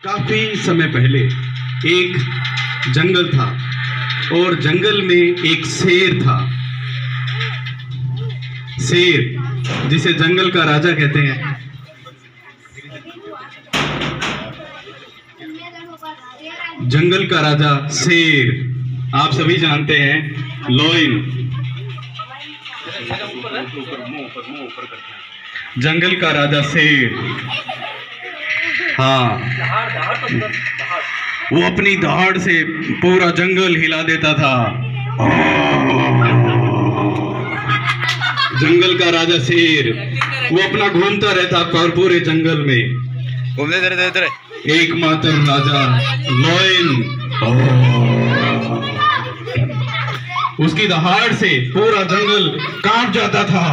काफी समय पहले एक जंगल था और जंगल में एक शेर था। शेर जिसे जंगल का राजा कहते हैं। जंगल का राजा शेर आप सभी जानते हैं। लॉयन जंगल का राजा शेर। हाँ, वो अपनी दहाड़ से पूरा जंगल हिला देता था। जंगल का राजा शेर वो अपना घूमता रहता पूरे जंगल में। घूमते रहते एकमात्र राजा लॉयन उसकी दहाड़ से पूरा जंगल कांप जाता था।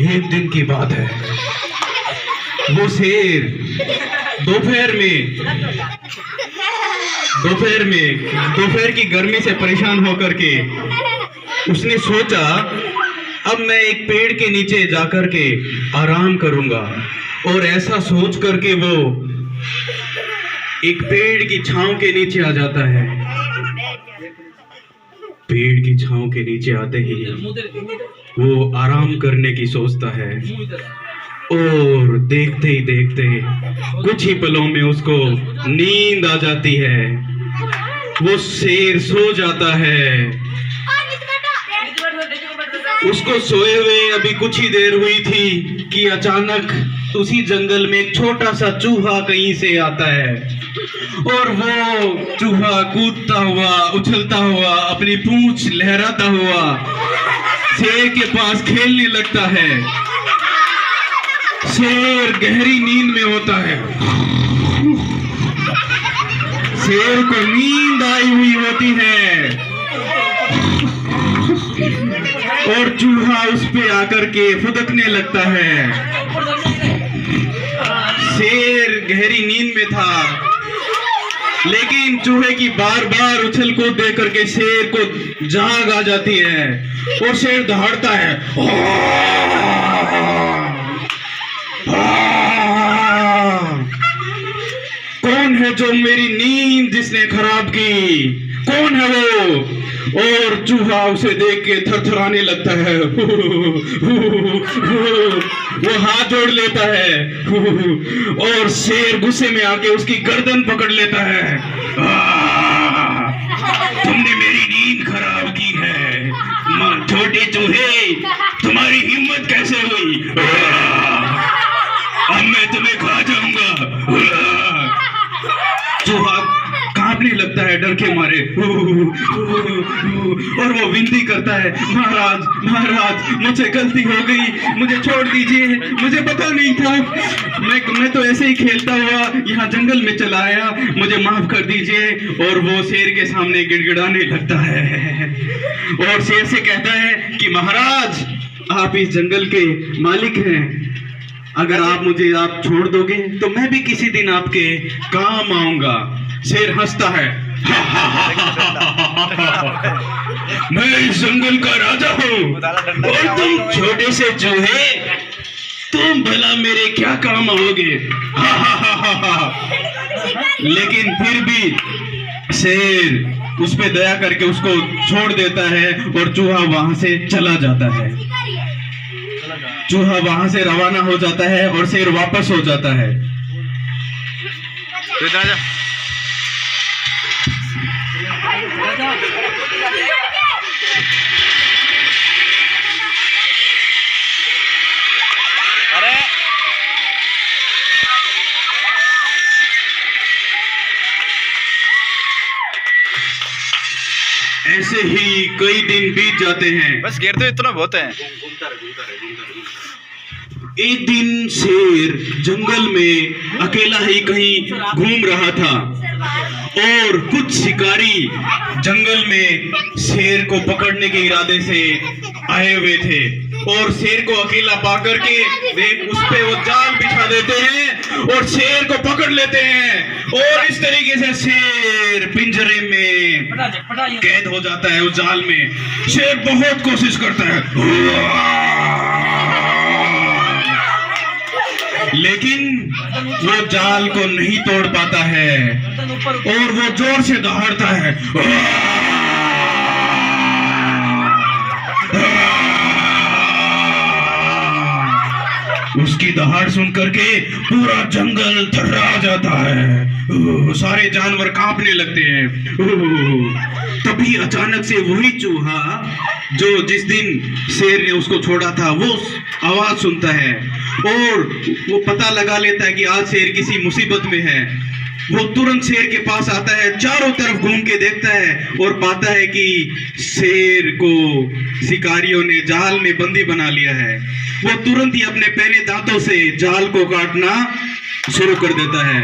एक दिन की बात है, वो शेर दोपहर की गर्मी से परेशान होकर के उसने सोचा अब मैं एक पेड़ के नीचे जाकर के आराम करूंगा। और ऐसा सोच करके वो एक पेड़ की छांव के नीचे आ जाता है। पेड़ की छांव के नीचे आते ही वो आराम करने की सोचता है और देखते ही देखते कुछ ही पलों में उसको नींद आ जाती है। वो शेर सो जाता है। उसको सोए हुए अभी कुछ ही देर हुई थी कि अचानक उसी जंगल में एक छोटा सा चूहा कहीं से आता है और वो चूहा कूदता हुआ उछलता हुआ अपनी पूंछ लहराता हुआ शेर के पास खेलने लगता है। शेर गहरी नींद में होता है। शेर को नींद आई हुई होती है और चूहा उस पे आकर के फुदकने लगता है। शेर गहरी नींद में था लेकिन चूहे की बार बार उछल कूद दे करके शेर को जाग आ जाती है और शेर दहाड़ता है। कौन है जो मेरी नींद जिसने खराब की? कौन है वो? और चूहा उसे देख के थरथराने लगता है। वो हाथ जोड़ लेता है और शेर गुस्से में आके उसकी गर्दन पकड़ लेता है। तुमने मेरी नींद खराब की है छोटे चूहे, तुम्हारी हिम्मत कैसे हुई? अब मैं तुम्हें खा जाऊंगा। चूहा कांपने लगता है डर के मारे और वो विनती करता है, महाराज महाराज मुझसे गलती हो गई, मुझे छोड़ दीजिए, मुझे पता नहीं था, मैं तो ऐसे ही खेलता हुआ यहाँ जंगल में चला आया, मुझे माफ कर दीजिए। और वो शेर के सामने गिड़गिड़ाने लगता है और शेर से कहता है कि महाराज आप इस जंगल के मालिक हैं, अगर आप छोड़ दोगे तो मैं भी किसी दिन आपके काम आऊंगा। शेर हंसता है। मैं इस जंगल का राजा हूँ और तुम छोटे से चूहे, तुम भला मेरे क्या काम आओगे? लेकिन फिर भी शेर उस पे दया करके उसको छोड़ देता है और चूहा वहां से चला जाता है। चूहा वहां से रवाना हो जाता है और शेर वापस हो जाता है। ऐसे ही कई दिन बीत जाते हैं। बस घेर तो इतना बहुत है। एक दिन शेर जंगल में अकेला ही कहीं घूम रहा था और कुछ शिकारी जंगल में शेर को पकड़ने के इरादे से आए हुए थे और शेर को अकेला पाकर के वे उस पे वो जाल बिछा देते हैं और शेर को पकड़ लेते हैं और इस तरीके से शेर पिंजरे में कैद हो जाता है। उस जाल में शेर बहुत कोशिश करता है लेकिन वो जाल को नहीं तोड़ पाता है और वो जोर से दहाड़ता है। उसकी दहाड़ सुन करके पूरा जंगल थर्रा जाता है। सारे जानवर कांपने लगते हैं। तभी अचानक से वही चूहा जो जिस दिन शेर ने उसको छोड़ा था वो आवाज सुनता है और वो पता लगा लेता है कि आज शेर किसी मुसीबत में है। वो तुरंत शेर के पास आता है, चारों तरफ घूम के देखता है और पाता है कि शेर को शिकारियों ने जाल में बंदी बना लिया है। वो तुरंत ही अपने पहले दांतों से जाल को काटना शुरू कर देता है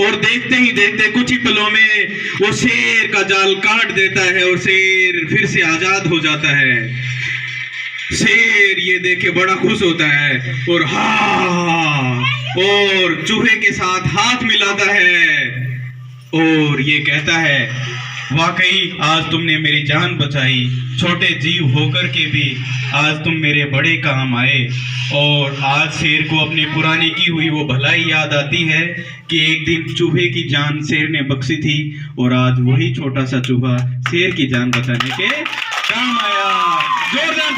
और देखते ही देखते कुछ ही पलों में वो शेर का जाल काट देता है और शेर फिर से आजाद हो जाता है। शेर ये देख के बड़ा खुश होता है और और चूहे के साथ हाथ मिलाता है और ये कहता है, वाकई आज तुमने मेरी जान बचाई, छोटे जीव होकर के भी आज तुम मेरे बड़े काम आए। और आज शेर को अपनी पुरानी की हुई वो भलाई याद आती है कि एक दिन चूहे की जान शेर ने बख्शी थी और आज वही छोटा सा चूहा शेर की जान बचाने के काम आया। जोरदार